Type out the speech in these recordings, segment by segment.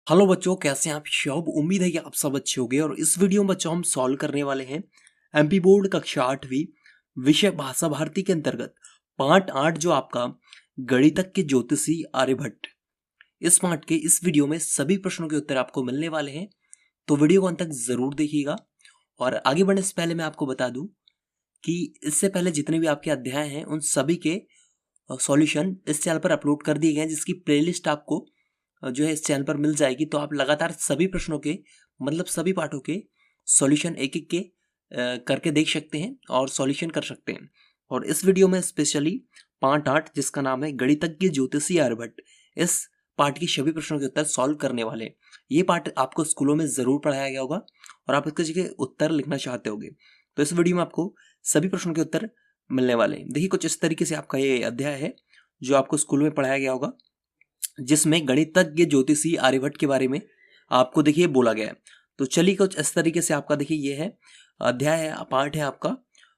Hello बच्चों, कैसे हैं आप सब। उम्मीद है कि आप सब अच्छे होंगे। और इस वीडियो में बच्चों हम सॉल्व करने वाले हैं एमपी बोर्ड कक्षा 8वीं विषय भाषा भारती के अंतर्गत पार्ट 8 जो आपका गणितज्ञ के ज्योतिषी आर्यभट्ट। इस पार्ट के इस वीडियो में सभी प्रश्नों के उत्तर आपको मिलने वाले हैं, तो वीडियो को अंत तक जरूर देखिएगा। और आगे बढ़ने से पहले मैं आपको बता दूं कि इससे पहले जितने भी आपके अध्याय हैं उन सभी के सॉल्यूशन इस चैनल पर अपलोड कर दिए गए हैं, जिसकी प्लेलिस्ट आपको जो है इस चैनल पर मिल जाएगी। तो आप लगातार सभी प्रश्नों के मतलब सभी पाठों के सॉल्यूशन एक एक के करके देख सकते हैं और सॉल्यूशन कर सकते हैं। और इस वीडियो में स्पेशली पार्ट 8 जिसका नाम है गणितज्ञ ज्योतिषी आर्यभट्ट, इस पार्ट की सभी प्रश्नों के उत्तर सॉल्व करने वाले हैं। ये पार्ट आपको स्कूलों में जरूर पढ़ाया गया होगा और आप इसके जगह उत्तर लिखना चाहते होंगे, तो इस वीडियो में आपको सभी प्रश्नों के उत्तर मिलने वाले हैं। देखिए, कुछ इस तरीके से आपका ये अध्याय है जो आपको स्कूल में पढ़ाया गया होगा, जिसमें गणितज्ञ ज्योतिषी आर्यभट्ट के बारे में आपको देखिए बोला गया है। तो चलिए कुछ इस तरीके से आपका देखिए ये है अध्याय है, पार्ट है आपका।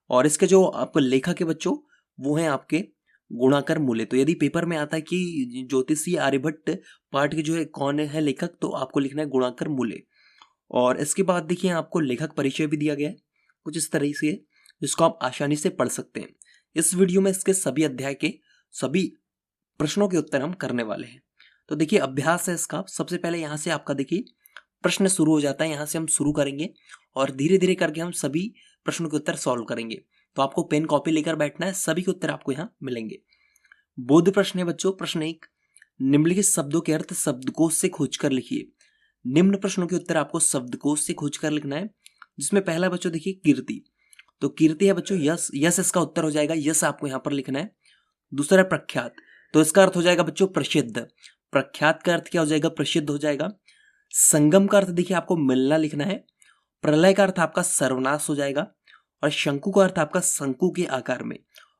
और इसके जो आपको लेखक है बच्चों, वो हैं आपके गुणाकर मूल्य। तो यदि पेपर में आता है कि ज्योतिषी आर्यभट्ट पार्ट के जो है कौन है लेखक, तो आपको लिखना है गुणाकर मूल्य। और इसके बाद देखिए आपको लेखक परिचय भी दिया गया है कुछ इस तरह से, जिसको आप आसानी से पढ़ सकते हैं। इस वीडियो में इसके सभी अध्याय के सभी प्रश्नों के उत्तर हम करने वाले हैं। तो देखिए अभ्यास है इसका। सबसे पहले यहाँ से आपका देखिए प्रश्न शुरू हो जाता है, यहाँ से हम शुरू करेंगे और धीरे धीरे करके हम सभी प्रश्नों के उत्तर सॉल्व करेंगे। तो आपको पेन कॉपी लेकर बैठना है, सभी के उत्तर आपको यहाँ मिलेंगे। बोध प्रश्न है बच्चों। प्रश्न 1, निम्नलिखित शब्दों के अर्थ शब्दकोश से खोजकर लिखिए। निम्न प्रश्नों के उत्तर आपको शब्दकोश से खोजकर लिखना है, जिसमें पहला बच्चों देखिए कीर्ति। तो कीर्ति है बच्चों यश, यश इसका उत्तर हो जाएगा, यश आपको यहाँ पर लिखना है। दूसरा प्रख्यात, तो इसका अर्थ हो जाएगा बच्चों प्रसिद्ध। प्रख्यात का अर्थ क्या हो जाएगा? प्रसिद्ध हो जाएगा। संगम का अर्थ देखिए आपको मिलना लिखना है। प्रलय का अर्थ आपका सर्वनाश हो जाएगा। और शंकु का अर्थ आपका शंकु के आकार में।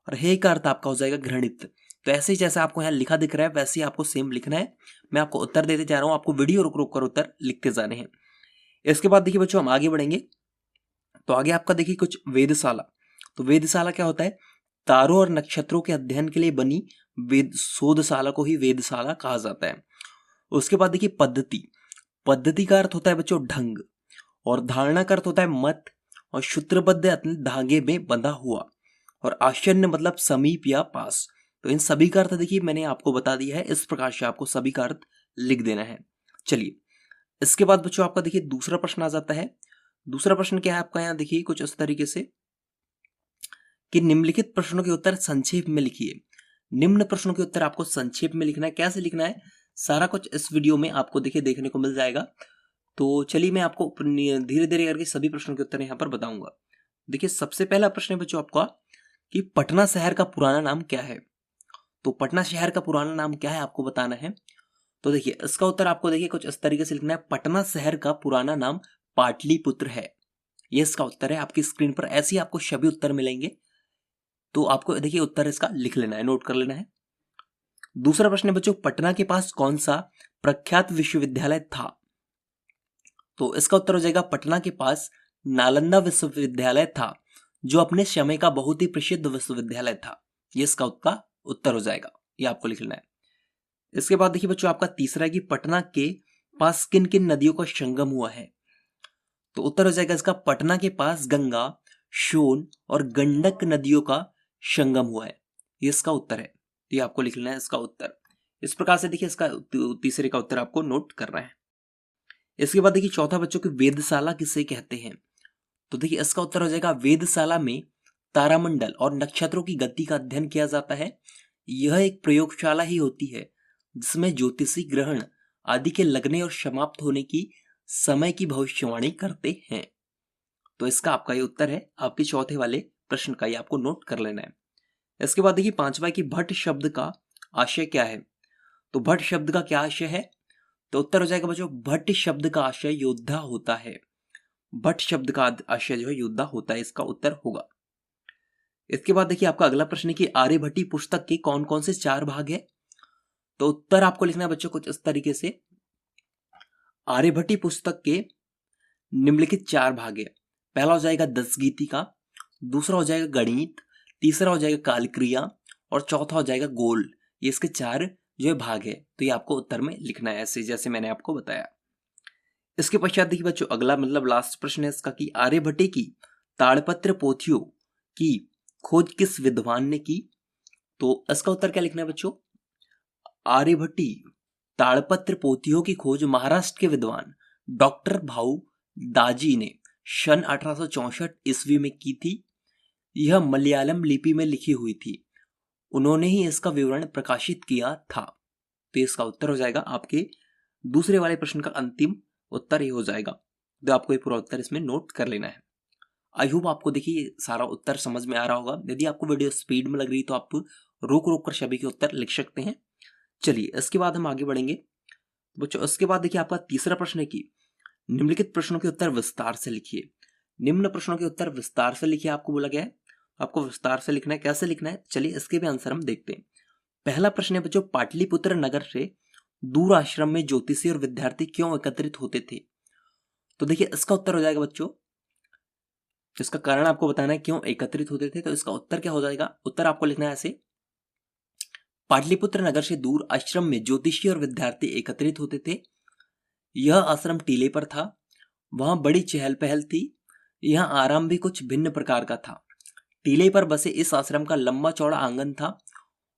और हे का अर्थ आपका हो जाएगा घृणित। तो ऐसे ही जैसा आपको यहाँ लिखा दिख रहा है वैसे ही आपको सेम लिखना है। मैं आपको उत्तर देते जा रहा हूँ, आपको वीडियो रुक रुक कर उत्तर लिखते जाने हैं। इसके बाद देखिए बच्चों हम आगे बढ़ेंगे। तो आगे आपका देखिए कुछ वेदशाला। तो वेदशाला क्या होता है? तारों और नक्षत्रों के अध्ययन के लिए बनी वेद शोधशाला को ही वेदशाला कहा जाता है। उसके बाद देखिए पद्धति। पद्धति का अर्थ होता है बच्चों ढंग। और धारणा का अर्थ होता है मत। और सूत्रबद्ध अपने धागे में बंधा हुआ। और आसन्न मतलब समीप या पास। तो इन सभी का अर्थ देखिए मैंने आपको बता दिया है, इस प्रकार से आपको सभी का अर्थ लिख देना है। चलिए इसके बाद बच्चों आपका देखिए दूसरा प्रश्न आ जाता है। दूसरा प्रश्न क्या है आपका? यहाँ देखिए कुछ इस तरीके से कि निम्नलिखित प्रश्नों के उत्तर संक्षेप में लिखिए। निम्न प्रश्नों के उत्तर आपको संक्षेप में लिखना है। कैसे लिखना है सारा कुछ इस वीडियो में आपको देखिए देखने को मिल जाएगा। तो चलिए मैं आपको धीरे धीरे करके सभी प्रश्नों के उत्तर यहाँ पर बताऊंगा। देखिए सबसे पहला प्रश्न है बच्चों आपका कि पटना शहर का पुराना नाम क्या है। तो पटना शहर का पुराना नाम क्या है आपको बताना है। तो देखिए इसका उत्तर आपको देखिए कुछ इस तरीके से लिखना है। पटना शहर का पुराना नाम पाटलिपुत्र है। ये इसका उत्तर है। आपकी स्क्रीन पर ऐसे ही आपको सभी उत्तर मिलेंगे, तो आपको देखिए उत्तर इसका लिख लेना है, नोट कर लेना है। दूसरा प्रश्न है बच्चों, पटना के पास कौन सा प्रख्यात विश्वविद्यालय था। तो इसका उत्तर हो जाएगा पटना के पास नालंदा विश्वविद्यालय था, जो अपने समय का बहुत ही प्रसिद्ध विश्वविद्यालय था। ये इसका उत्तर हो जाएगा, ये आपको लिख लेना है। इसके बाद देखिए बच्चों आपका तीसरा है कि पटना के पास किन किन नदियों का संगम हुआ है। तो उत्तर हो जाएगा इसका पटना के पास गंगा, सोन और गंडक नदियों का संगम हुआ है। ये इसका उत्तर है, ये आपको लिख लेना है इसका उत्तर। इस प्रकार से देखिए इसका तीसरे का उत्तर आपको नोट करना है। इसके बाद देखिए चौथा बच्चों की वेधशाला किसे कहते हैं। तो देखिए इसका उत्तर हो जाएगा वेधशाला में तारामंडल और नक्षत्रों की गति का अध्ययन किया जाता है। यह एक प्रयोगशाला ही होती है जिसमें ज्योतिषी ग्रहण आदि के लगने और समाप्त होने की समय की भविष्यवाणी करते हैं। तो इसका आपका ये उत्तर है आपके चौथे वाले प्रश्न का, ये आपको नोट कर लेना है। इसके बाद देखिए पांचवा कि भट्ट शब्द का आशय क्या है। तो भट्ट शब्द का क्या आशय है। तो उत्तर हो जाएगा बच्चों भट्ट शब्द का आशय योद्धा होता है। भट्ट शब्द का आशय जो है योद्धा होता है, इसका उत्तर होगा। इसके बाद देखिए आपका अगला प्रश्न है कि आर्यभट्टी पुस्तक के कौन कौन से 4 भाग है। तो उत्तर आपको लिखना है बच्चों कुछ इस तरीके से। आर्यभट्टी पुस्तक के निम्नलिखित 4 भाग है। पहला हो जाएगा 10 गीति का, दूसरा हो जाएगा गणित, तीसरा हो जाएगा काल क्रिया और चौथा हो जाएगा गोल। ये इसके 4 जो है भाग है। तो ये आपको उत्तर में लिखना है ऐसे जैसे मैंने आपको बताया। इसके पश्चात देखिए बच्चों अगला मतलब लास्ट प्रश्न है इसका कि आर्यभट्ट की ताड़पत्र पोथियों की खोज किस विद्वान ने की। तो इसका उत्तर क्या लिखना है बच्चों, आर्यभट्टी ताड़पत्र पोथियों की खोज महाराष्ट्र के विद्वान डॉक्टर भाऊ दाजी ने सन 1864 ईस्वी में की थी। यह मलयालम लिपि में लिखी हुई थी। उन्होंने ही इसका विवरण प्रकाशित किया था। तो इसका उत्तर हो जाएगा आपके दूसरे वाले प्रश्न का अंतिम उत्तर ये हो जाएगा। तो आपको ये पूरा उत्तर इसमें नोट कर लेना है। आई होप आपको देखिए सारा उत्तर समझ में आ रहा होगा। यदि आपको वीडियो स्पीड में लग रही तो आप रोक रोक कर सभी के उत्तर लिख सकते हैं। चलिए इसके बाद हम आगे बढ़ेंगे बच्चों। इसके बाद देखिए आपका तीसरा प्रश्न है कि निम्नलिखित प्रश्नों के उत्तर विस्तार से लिखिए। निम्न प्रश्नों के उत्तर विस्तार से लिखिए आपको बोला गया है। आपको विस्तार से लिखना है। कैसे लिखना है चलिए इसके भी आंसर हम देखते हैं। पहला प्रश्न है बच्चों, पाटलिपुत्र नगर से दूर आश्रम में ज्योतिषी और विद्यार्थी क्यों एकत्रित होते थे। तो देखिए इसका उत्तर हो जाएगा बच्चों, इसका कारण आपको बताना है क्यों एकत्रित होते थे। तो इसका उत्तर क्या हो जाएगा, उत्तर आपको लिखना है ऐसे, पाटलिपुत्र नगर से दूर आश्रम में ज्योतिषी और विद्यार्थी एकत्रित होते थे। यह आश्रम टीले पर था। वहां बड़ी चहल पहल थी। यह आराम भी कुछ भिन्न प्रकार का था। टीले पर बसे इस आश्रम का लंबा चौड़ा आंगन था।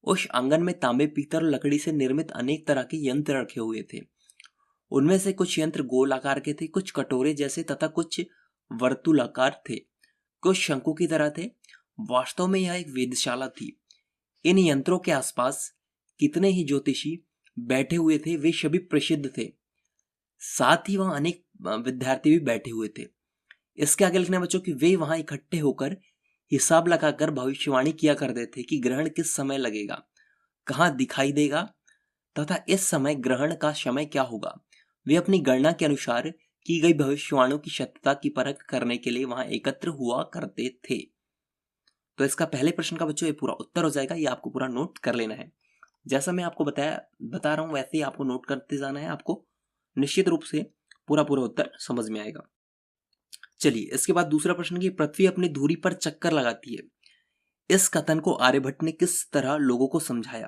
उस आंगन में तांबे, पीतल और लकड़ी से निर्मित अनेक तरह के यंत्र रखे हुए थे। उनमें से कुछ यंत्र गोल आकार के थे, कुछ कटोरे जैसे तथा कुछ वर्तुलाकार थे, कुछ शंकु की तरह थे। वास्तव में यह एक वेधशाला थी। इन यंत्रों के आसपास कितने ही ज्योतिषी बैठे हुए थे, वे सभी प्रसिद्ध थे। साथ ही वहां अनेक विद्यार्थी भी बैठे हुए थे। इसके आगे लिखना है बच्चों कि वे वहां इकट्ठे होकर हिसाब लगाकर भविष्यवाणी किया करते थे कि ग्रहण किस समय लगेगा, कहाँ दिखाई देगा तथा इस समय ग्रहण का समय क्या होगा। वे अपनी गणना के अनुसार की गई भविष्यवाणियों की सत्यता की परख करने के लिए वहां एकत्र हुआ करते थे। तो इसका पहले प्रश्न का बच्चों ये पूरा उत्तर हो जाएगा। ये आपको पूरा नोट कर लेना है। जैसा मैं आपको बता रहा हूं वैसे ही आपको नोट करते जाना है। आपको निश्चित रूप से पूरा उत्तर समझ में आएगा। चलिए इसके बाद दूसरा प्रश्न की पृथ्वी अपनी धुरी पर चक्कर लगाती है। इस कथन को आर्यभट्ट ने किस तरह लोगों को समझाया।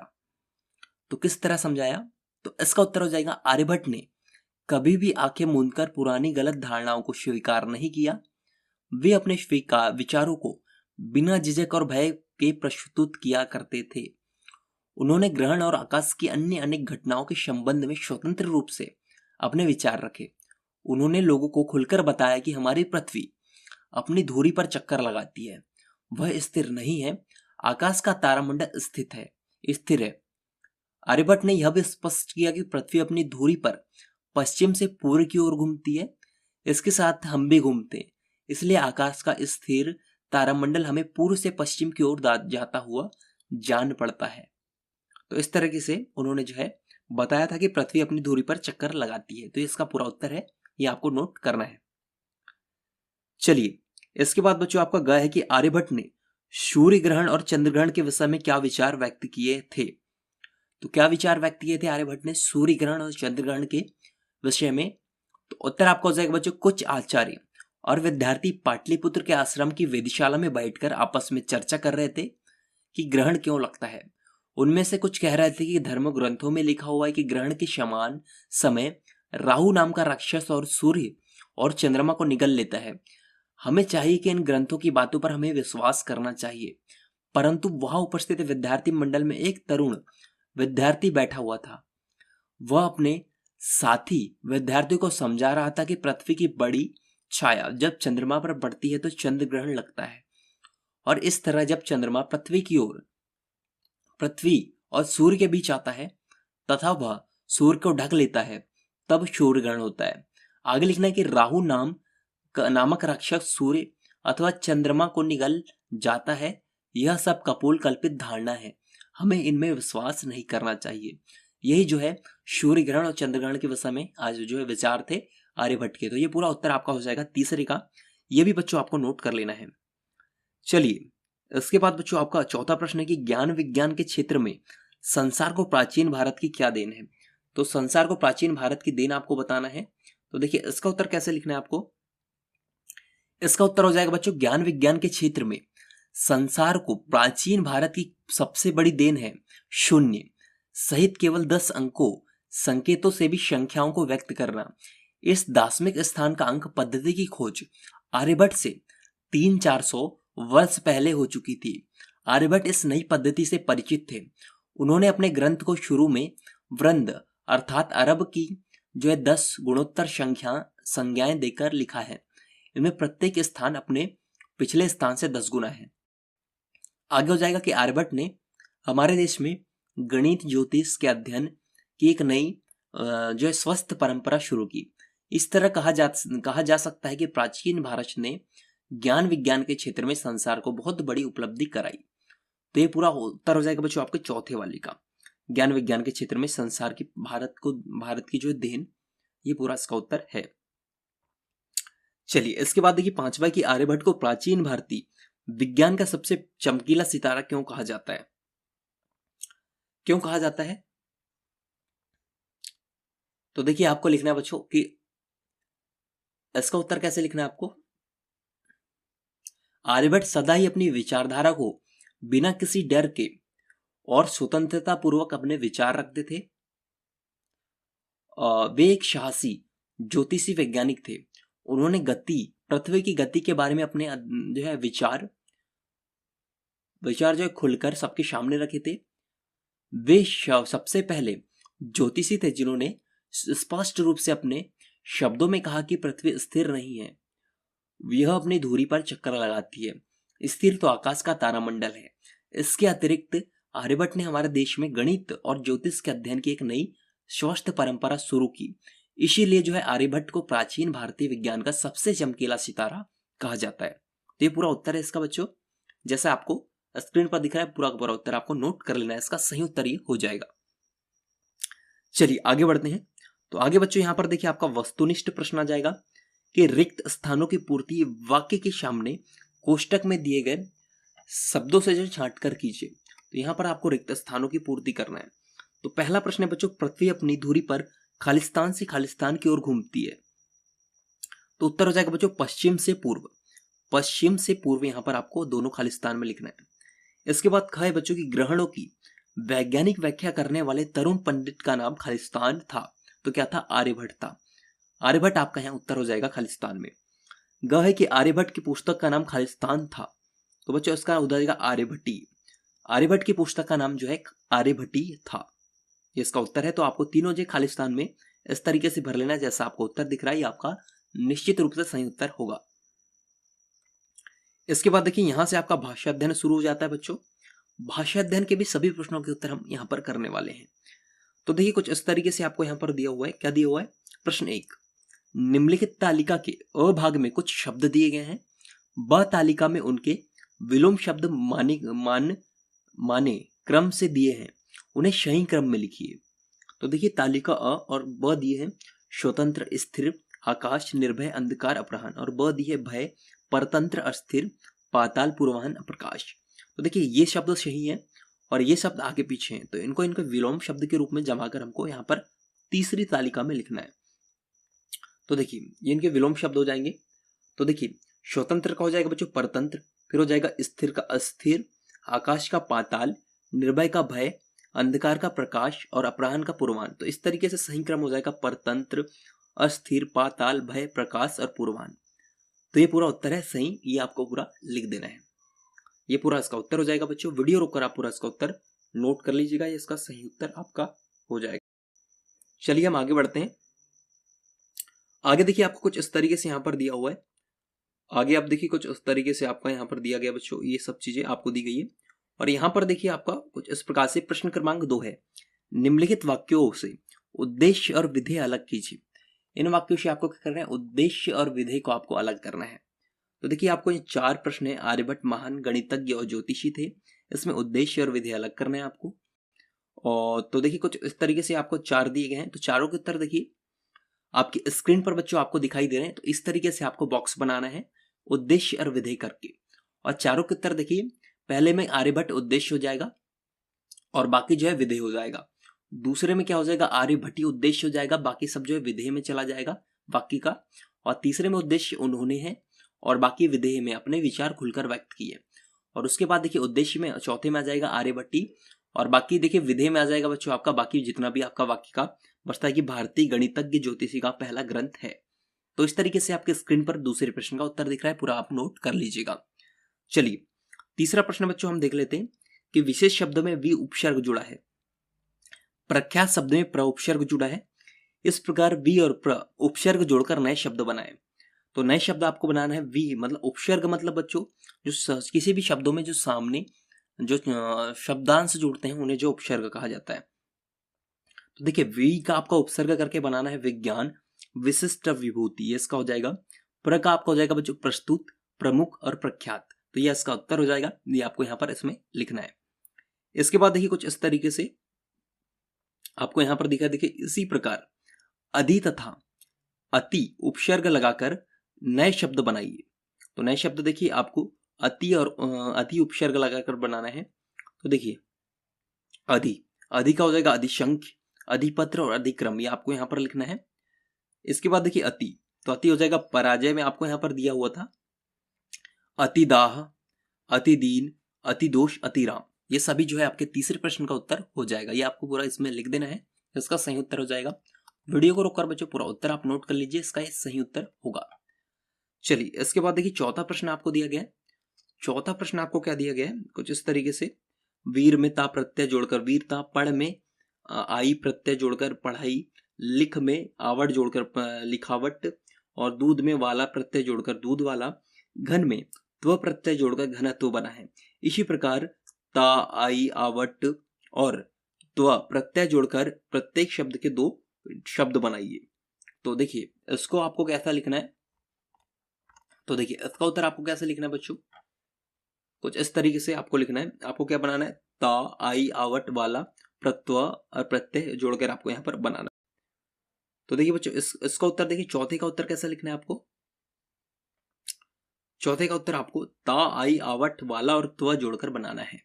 तो किस तरह समझाया, तो इसका उत्तर हो जाएगा, आर्यभट्ट ने कभी भी आंखें मूंदकर पुरानी गलत धारणाओं को स्वीकार नहीं किया। वे अपने विचारों को बिना झिझक और भय के प्रस्तुत किया करते थे। उन्होंने ग्रहण और आकाश की अन्य अनेक घटनाओं के संबंध में स्वतंत्र रूप से अपने विचार रखे। उन्होंने लोगों को खुलकर बताया कि हमारी पृथ्वी अपनी धुरी पर चक्कर लगाती है, वह स्थिर नहीं है। आकाश का तारामंडल स्थिर है। आर्यभट्ट ने यह भी स्पष्ट किया कि पृथ्वी अपनी धुरी पर पश्चिम से पूर्व की ओर घूमती है। इसके साथ हम भी घूमते हैं, इसलिए आकाश का स्थिर तारामंडल हमें पूर्व से पश्चिम की ओर जाता हुआ जान पड़ता है। तो इस तरीके से उन्होंने जो है बताया था कि पृथ्वी अपनी धुरी पर चक्कर लगाती है। तो इसका पूरा उत्तर है, ये आपको नोट करना है। चलिए इसके बाद बच्चों आपका ग है कि आर्यभट्ट ने सूर्य ग्रहण और चंद्र ग्रहण के विषय में क्या विचार व्यक्त किए थे। तो क्या विचार व्यक्त किए थे आर्यभट्ट ने सूर्य ग्रहण और चंद्र ग्रहण के विषय में। तो उत्तर आपका हो जाएगा बच्चों, कुछ आचार्य और विद्यार्थी पाटलिपुत्र के आश्रम की वेधशाला में बैठकर आपस में चर्चा कर रहे थे कि ग्रहण क्यों लगता है। उनमें से कुछ कह रहे थे कि धर्म ग्रंथों में लिखा हुआ है कि ग्रहण के समान समय राहु नाम का राक्षस और सूर्य और चंद्रमा को निगल लेता है। हमें चाहिए कि इन ग्रंथों की बातों पर हमें विश्वास करना चाहिए। परंतु वहां उपस्थित विद्यार्थी मंडल में एक तरुण विद्यार्थी बैठा हुआ था। वह अपने साथी विद्यार्थियों को समझा रहा था कि पृथ्वी की बड़ी छाया जब चंद्रमा पर पड़ती है तो चंद्र ग्रहण लगता है, और इस तरह जब चंद्रमा पृथ्वी और सूर्य के बीच आता है तथा वह सूर्य को ढक लेता है तब सूर्य ग्रहण होता है। आगे लिखना है कि राहु नामक राक्षस सूर्य अथवा चंद्रमा को निगल जाता है। यह सब कपोल कल्पित धारणा है, हमें इनमें विश्वास नहीं करना चाहिए। यही जो है सूर्य ग्रहण और चंद्र ग्रहण के विषय में आज जो है विचार थे आर्यभट्ट के। तो ये पूरा उत्तर आपका हो जाएगा तीसरे का। ये भी बच्चों आपको नोट कर लेना है। चलिए इसके बाद बच्चों आपका चौथा प्रश्न है कि ज्ञान विज्ञान के क्षेत्र में संसार को प्राचीन भारत की क्या देन है। तो संसार को प्राचीन भारत की देन आपको बताना है। तो देखिए इसका उत्तर कैसे लिखना है आपको, इसका उत्तर हो जाएगा बच्चों, ज्ञान विज्ञान के क्षेत्र में संसार को प्राचीन भारत की सबसे बड़ी देन है शून्य सहित केवल 10 अंकों संकेतों से भी संख्याओं को व्यक्त करना। इस दार्शनिक स्थान का अंक पद्धति की खोज आर्यभट्ट से 300-400 वर्ष पहले हो चुकी थी। आर्यभट्ट इस नई पद्धति से परिचित थे। उन्होंने अपने ग्रंथ को शुरू में वृंद अर्थात अरब की जो है 10 गुणोत्तर संज्ञाएं देकर लिखा है। इनमें प्रत्येक स्थान अपने पिछले स्थान से 10 गुना है। आगे हो जाएगा कि आर्यभट्ट ने हमारे देश में गणित ज्योतिष के अध्ययन की एक नई जो है स्वस्थ परंपरा शुरू की। इस तरह कहा जा सकता है कि प्राचीन भारत ने ज्ञान विज्ञान के क्षेत्र में संसार को बहुत बड़ी उपलब्धि कराई। तो ये पूरा उत्तर हो जाएगा बच्चों आपके चौथे वाले का, ज्ञान विज्ञान के क्षेत्र में संसार की भारत की जो देन, ये पूरा इसका उत्तर है। चलिए इसके बाद देखिए पांचवा कि आर्यभट्ट को प्राचीन भारतीय विज्ञान का सबसे चमकीला सितारा क्यों कहा जाता है? क्यों कहा जाता है? तो देखिए आपको लिखना है बच्चों कि इसका उत्तर कैसे लिखना है आपको। आर्यभट्ट सदा ही अपनी विचारधारा को बिना किसी डर के और स्वतंत्रता पूर्वक अपने विचार रखते थे। वे एक साहसी ज्योतिषी वैज्ञानिक थे। उन्होंने पृथ्वी की गति के बारे में अपने जो है विचार जो है खुलकर सबके सामने रखे थे। वे सबसे पहले ज्योतिषी थे जिन्होंने स्पष्ट रूप से अपने शब्दों में कहा कि पृथ्वी स्थिर नहीं है, यह अपनी धुरी पर चक्कर लगाती है। स्थिर तो आकाश का तारामंडल है। इसके अतिरिक्त आर्यभट्ट ने हमारे देश में गणित और ज्योतिष के अध्ययन की एक नई स्वस्थ परंपरा शुरू की। इसीलिए जो है आर्यभट्ट को प्राचीन भारतीय विज्ञान का सबसे चमकीला सितारा कहा जाता है। तो ये पूरा उत्तर है इसका बच्चों, जैसा आपको स्क्रीन पर दिख रहा है पूरा का पूरा उत्तर आपको नोट कर लेना है। इसका सही उत्तर ये हो जाएगा। चलिए आगे बढ़ते हैं। तो आगे बच्चों यहां पर देखिए आपका वस्तुनिष्ठ प्रश्न आ जाएगा कि रिक्त स्थानों की पूर्ति वाक्य के सामने कोष्टक में दिए गए शब्दों से जो छांट कर कीजिए। तो यहां पर आपको रिक्त स्थानों की पूर्ति करना है। तो पहला प्रश्न है बच्चों, पृथ्वी अपनी धुरी पर खालिस्तान से खालिस्तान की ओर घूमती है। तो उत्तर हो जाएगा बच्चों पश्चिम से पूर्व। पश्चिम से पूर्व यहां पर आपको दोनों खालिस्तान में लिखना है। इसके बाद ख है बच्चों की ग्रहणों की वैज्ञानिक व्याख्या करने वाले तरुण पंडित का नाम खालिस्तान था। तो क्या था? आर्यभट्ट था। आर्यभट्ट आपका यहाँ उत्तर हो जाएगा खालिस्तान में। ग है कि आर्यभट्ट की पुस्तक का नाम खालिस्तान था। तो बच्चों इसका हो जाएगा आर्यभट्टी। आर्यभट्ट की पुस्तक का नाम जो है आर्यभट्टी था, ये इसका उत्तर है। तो आपको तीनों जो खालिस्तान में इस तरीके से भर लेना जैसा आपको उत्तर दिख रहा है, ये आपका निश्चित रूप से सही उत्तर होगा। इसके बाद देखिए यहां से आपका भाषा अध्ययन शुरू हो जाता है बच्चों। भाषा अध्ययन के भी सभी प्रश्नों के उत्तर हम यहाँ पर करने वाले हैं। तो देखिए कुछ इस तरीके से आपको यहाँ पर दिया हुआ है। क्या दिया हुआ है? प्रश्न 1, निम्नलिखित तालिका के अ भाग में कुछ शब्द दिए गए हैं। ब तालिका में उनके विलोम शब्द माने क्रम से दिए हैं, उन्हें सही क्रम में लिखिए। तो देखिए तालिका अ और ब दिए हैं स्वतंत्र, स्थिर, आकाश, निर्भय, अंधकार, अपराह्न, और ब दिए भय, परतंत्र, अस्थिर, पाताल, पूर्वाह्न, प्रकाश। तो देखिए ये शब्द सही है और ये शब्द आगे पीछे हैं, तो इनको विलोम शब्द के रूप में जमा कर हमको यहाँ पर तीसरी तालिका में लिखना है। तो देखिए ये इनके विलोम शब्द हो जाएंगे। तो देखिए स्वतंत्र का हो जाएगा बच्चों परतंत्र, फिर हो जाएगा स्थिर का अस्थिर, आकाश का पाताल, निर्भय का भय, अंधकार का प्रकाश और अपराह्न का पूर्वाह्न। तो इस तरीके से सही क्रम हो जाएगा परतंत्र, अस्थिर, पाताल, भय, प्रकाश और पूर्वाह्न। तो ये पूरा उत्तर है सही, ये आपको पूरा लिख देना है। ये पूरा इसका उत्तर हो जाएगा बच्चों। वीडियो रोककर आप पूरा इसका उत्तर नोट कर लीजिएगा, ये इसका सही उत्तर आपका हो जाएगा। चलिए हम आगे बढ़ते हैं। आगे देखिए आपको कुछ इस तरीके से यहाँ पर दिया हुआ है। आगे आप देखिए कुछ इस तरीके से आपका यहाँ पर दिया गया बच्चों, ये सब चीजें आपको दी गई है। और यहाँ पर देखिए आपका कुछ इस प्रकार से प्रश्न क्रमांक 2 है, निम्नलिखित वाक्यों से उद्देश्य और विधेय अलग कीजिए। इन वाक्यों से आपको क्या करना है? उद्देश्य और विधेय को आपको अलग करना है। तो देखिए आपको ये 4 प्रश्न है। आर्यभट्ट महान गणितज्ञ और ज्योतिषी थे, इसमें उद्देश्य और विधेय अलग करना है आपको। और तो देखिए कुछ इस तरीके से आपको 4 दिए गए हैं। तो चारों के उत्तर देखिए आपकी स्क्रीन पर बच्चों आपको दिखाई दे रहे हैं। तो इस तरीके से आपको बॉक्स बनाना है उद्देश्य और विधेय करके। और चारों के उत्तर देखिए, पहले में आर्यभट्ट उद्देश्य हो जाएगा और बाकी जो है विधेय हो जाएगा। दूसरे में क्या हो जाएगा? आर्यभट्टी उद्देश्य हो जाएगा, बाकी सब जो है विधेय में चला जाएगा बाकी का। और तीसरे में उद्देश्य उन्होंने है और बाकी विधेय में अपने विचार खुलकर व्यक्त किए। और उसके बाद देखिए उद्देश्य में चौथे में आ जाएगा आर्यभट्टी और बाकी देखिए विधेय में आ जाएगा बच्चों आपका बाकी जितना भी आपका वाक्य का बचता है कि भारतीय गणितज्ञ ज्योतिषी का पहला ग्रंथ है। तो इस तरीके से आपके स्क्रीन पर दूसरे प्रश्न का उत्तर दिख रहा है, पूरा आप नोट कर लीजिएगा। चलिए तीसरा प्रश्न बच्चों हम देख लेते हैं कि विशेष शब्द में वि उपसर्ग जुड़ा है, प्रख्यात शब्द में प्र उपसर्ग जुड़ा है। इस प्रकार वि और प्र उपसर्ग जोड़कर नए शब्द बनाए। तो नए शब्द आपको बनाना है। वि मतलब उपसर्ग मतलब बच्चों जो किसी भी शब्दों में जो सामने जो शब्दांश जुड़ते हैं उन्हें जो उपसर्ग कहा जाता है। तो देखिए वी का आपका उपसर्ग करके बनाना है विज्ञान, विशिष्ट, विभूति, ये इसका हो जाएगा। प्र का आपका हो जाएगा बच्चों प्रस्तुत, प्रमुख और प्रख्यात। तो ये इसका उत्तर हो जाएगा, ये आपको यहाँ पर इसमें लिखना है। इसके बाद देखिए कुछ इस तरीके से आपको यहाँ पर दिखा, देखिए इसी प्रकार अधि तथा अति उपसर्ग लगाकर नए शब्द बनाइए। तो नए शब्द देखिए आपको अति और अति उपसर्ग लगाकर बनाना है। तो देखिए अधि का हो जाएगा अधिशंख्य, अधिपत्र और अधिक्रम, ये आपको यहाँ पर लिखना है। इसके बाद देखिए अति, तो अति हो जाएगा पराजय में आपको यहाँ पर दिया हुआ था अतिदाह, अतिदीन, अतिदोष, अतिराम, ये सभी जो है आपके तीसरे प्रश्न का उत्तर हो जाएगा। ये आपको पूरा इसमें लिख देना है, इसका सही उत्तर हो जाएगा। वीडियो को रोककर बच्चों पूरा उत्तर आप नोट कर लीजिए, इसका ये सही उत्तर होगा। चलिए इसके बाद देखिए चौथा प्रश्न आपको दिया गया है। चौथा प्रश्न आपको क्या दिया गया है, कुछ इस तरीके से वीर में ता प्रत्यय जोड़कर वीरता, पढ़ में आई प्रत्यय जोड़कर पढ़ाई, लिख में आवट जोड़कर लिखावट, और दूध में वाला प्रत्यय जोड़कर दूध वाला, घन में त्व प्रत्यय जोड़कर घनत्व बना है। इसी प्रकार ता, आई, आवट और त्व प्रत्यय जोड़कर प्रत्येक शब्द के दो शब्द बनाइए। तो देखिए इसको आपको कैसा लिखना है, तो देखिए इसका उत्तर आपको कैसे लिखना है बच्चों, कुछ इस तरीके से आपको लिखना है। आपको क्या बनाना है, ता, आई, आवट वाला प्रत्यय और प्रत्यय जोड़कर आपको यहाँ पर बनाना। तो देखिए बच्चों इसका उत्तर देखिए, चौथे का उत्तर कैसा लिखना है आपको, चौथे का उत्तर आपको ता, आई, आवट वाला और त्व जोड़कर बनाना है।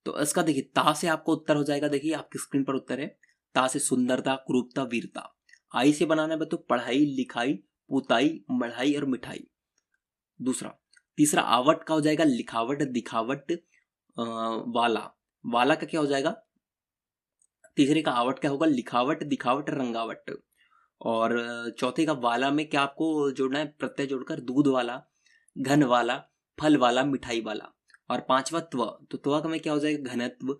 तो इसका देखिए ता से आपको उत्तर हो जाएगा, देखिए आपकी स्क्रीन पर उत्तर है। ता से सुंदरता, क्रूरता, वीरता। आई से बनाना है बच्चों पढ़ाई, लिखाई, पुताई, मढ़ाई और मिठाई। दूसरा तीसरा आवट का हो जाएगा लिखावट, दिखावट, वाला, वाला का क्या हो जाएगा, तीसरे का आवट क्या होगा लिखावट, दिखावट, रंगावट। और चौथे का वाला में क्या आपको जोड़ना है, प्रत्यय जोड़कर दूध वाला, घन वाला, फल वाला, मिठाई वाला। और पांचवा त्व, तो त्व में क्या हो जाएगा घनत्व,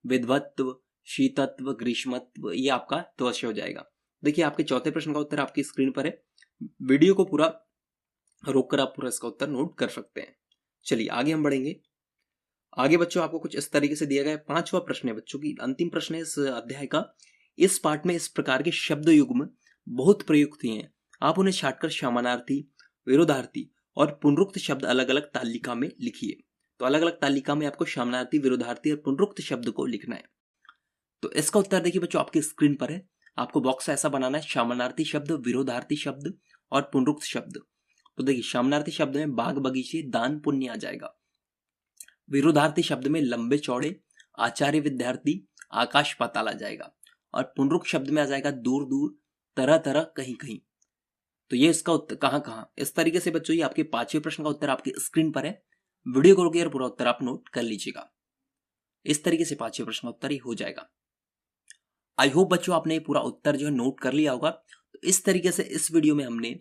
विद्वत्व, शीतत्व, ग्रीष्मत्व, ये आपका त्व से हो जाएगा। देखिए आपके चौथे प्रश्न का उत्तर आपकी स्क्रीन पर है। वीडियो को पूरा रोककर आप पूरा इसका उत्तर नोट कर सकते हैं। चलिए आगे हम बढ़ेंगे। आगे बच्चों आपको कुछ इस तरीके से दिया गया है। पांचवा प्रश्न है बच्चों की अंतिम प्रश्न है इस अध्याय का। इस पाठ में इस प्रकार के शब्द युग्म बहुत प्रयुक्त हैं, आप उन्हें छांटकर समानार्थी, विरोधार्थी और पुनरुक्त शब्द अलग अलग तालिका में लिखिए। तो अलग अलग तालिका में आपको समानार्थी, विरोधार्थी और पुनरुक्त शब्द को लिखना है। तो इसका उत्तर देखिए बच्चों आपकी स्क्रीन पर है। आपको बॉक्स ऐसा बनाना है, समानार्थी शब्द, विरोधार्थी शब्द और पुनरुक्त शब्द। तो देखिए समानार्थी शब्द में बाग, बगीचे, दान, पुण्य आ जाएगा। विरोधार्थी शब्द में लंबे चौड़े, आचार्य, विद्यार्थी, आकाश, पाताल आ जाएगा। और पुनरुक्त शब्द में आ जाएगा दूर दूर, तरह तरह, कहीं कहीं। तो ये इसका उत्तर कहां कहां, इस तरीके से बच्चों ये आपके पांचवें प्रश्न का उत्तर आपकी स्क्रीन पर है। वीडियो को रोकिए और पूरा उत्तर आप नोट कर लीजिएगा। इस तरीके से पांचवें प्रश्न का उत्तर ही हो जाएगा। आई होप बच्चों आपने पूरा उत्तर जो है नोट कर लिया होगा। तो इस तरीके से इस वीडियो में हमने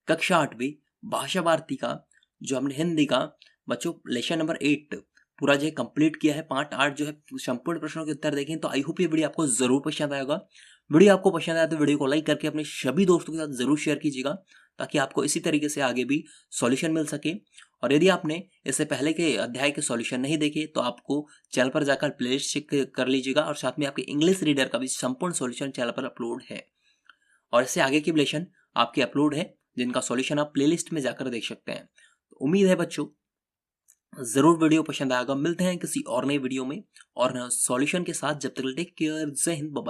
कक्षा 8वीं भाषा भारती का जो हमने हिंदी का बच्चों लेसन नंबर 8 पूरा जो है कंप्लीट किया है। पार्ट 8 जो है संपूर्ण प्रश्नों के उत्तर देखें। तो आई होप ये वीडियो आपको जरूर पसंद आएगा। वीडियो आपको पसंद आया तो वीडियो को लाइक करके अपने सभी दोस्तों के साथ जरूर शेयर कीजिएगा, ताकि आपको इसी तरीके से आगे भी सॉल्यूशन मिल सके। और यदि आपने इससे पहले के अध्याय के सॉल्यूशन नहीं देखे तो आपको चैनल पर जाकर प्लेलिस्ट चेक कर लीजिएगा, और साथ में आपके इंग्लिश रीडर का भी संपूर्ण सॉल्यूशन चैनल पर अपलोड है। और इससे आगे की लेसन आपके अपलोड है, जिनका सॉल्यूशन आप प्लेलिस्ट में जाकर देख सकते हैं। तो उम्मीद है बच्चों जरूर वीडियो पसंद आएगा। मिलते हैं किसी और नई वीडियो में और सॉल्यूशन के साथ। जब तक टेक केयर, जय हिंद, बाय बाय।